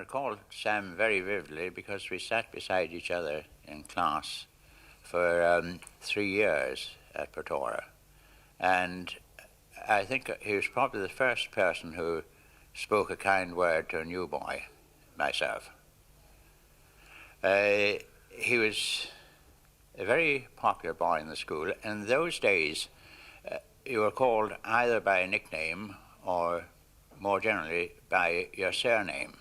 recall Sam very vividly because we sat beside each other in class for 3 years at Portora. And I think he was probably the first person who spoke a kind word to a new boy, myself. He was a very popular boy in the school. In those days, you were called either by a nickname or, more generally, by your surname.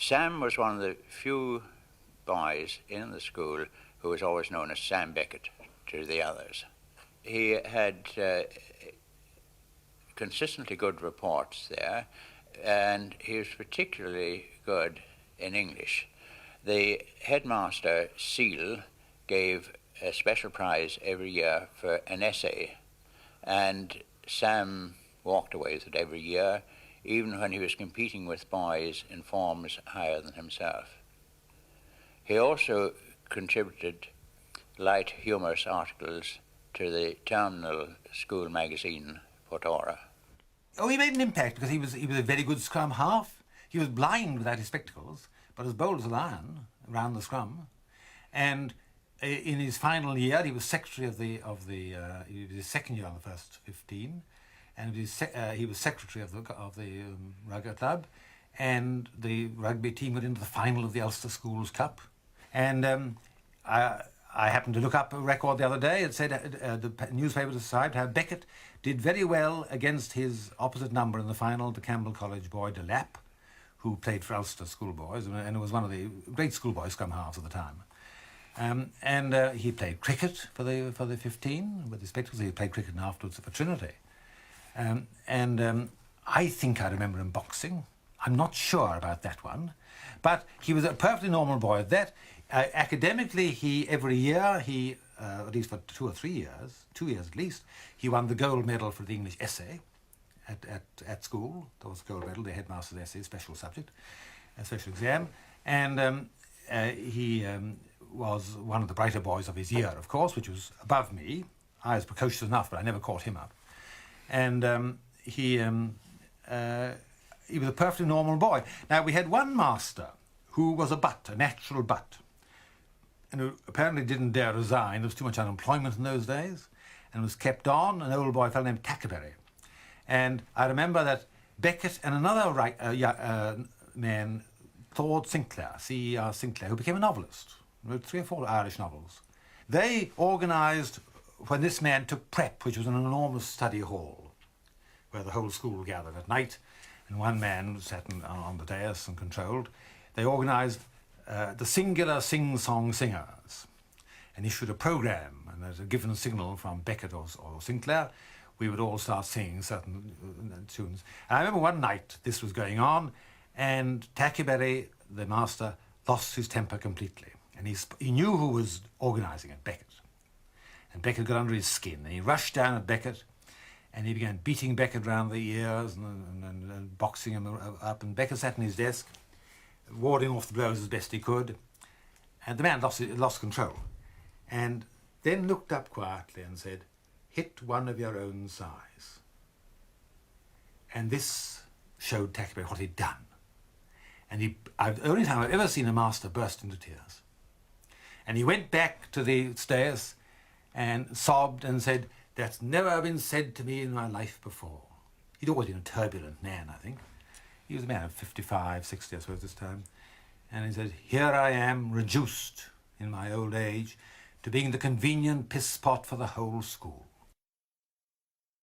Sam was one of the few boys in the school who was always known as Sam Beckett to the others. He had consistently good reports there, and he was particularly good in English. The headmaster, Seal, gave a special prize every year for an essay, and Sam walked away with it every year, even when he was competing with boys in forms higher than himself. He also contributed light, humorous articles to the terminal school magazine, Portora. Oh, he made an impact because he was a very good scrum half. He was blind without his spectacles, but as bold as a lion around the scrum. And in his final year, he was secretary of the he was his second year on the first 15, and he was secretary of the rugby club, and the rugby team got into the final of the Ulster Schools Cup. And I happened to look up a record the other day. It said the newspaper described how Beckett did very well against his opposite number in the final, the Campbell College boy De Lapp, who played for Ulster schoolboys and was one of the great schoolboy scrum halves of the time. He played cricket for the 15 with his spectacles. He played cricket afterwards for Trinity. I think I remember him boxing. I'm not sure about that one, but he was a perfectly normal boy at that. Academically, every year, at least for 2 or 3 years, 2 years at least, he won the gold medal for the English essay at school. That was the gold medal, the headmaster's essay, special subject, a special exam. And he was one of the brighter boys of his year, of course, which was above me. I was precocious enough, but I never caught him up. And he was a perfectly normal boy. Now, we had one master who was a natural butt, and who apparently didn't dare resign. There was too much unemployment in those days, and was kept on, an old boy fellow named Tackerberry. And I remember that Beckett and another man, Thord Sinclair, C.E.R. Sinclair, who became a novelist, wrote 3 or 4 Irish novels. They organised, when this man took prep, which was an enormous study hall, where the whole school gathered at night, and one man sat on the dais and controlled. They organised the singular sing-song singers and issued a programme, and at a given signal from Beckett or Sinclair, we would all start singing certain tunes. And I remember one night this was going on, and Tackerberry, the master, lost his temper completely. And he knew who was organising it, Beckett. And Beckett got under his skin, and he rushed down at Beckett, and he began beating Beckett round the ears and boxing him up. And Beckett sat in his desk, warding off the blows as best he could. And the man lost control. And then looked up quietly and said, "Hit one of your own size." And this showed Tackerberry what he'd done. And the only time I've ever seen a master burst into tears. And he went back to the stairs and sobbed and said, "That's never been said to me in my life before." He'd always been a turbulent man, I think. He was a man of 55, 60, I suppose, this time. And he said, "Here I am, reduced in my old age to being the convenient piss pot for the whole school."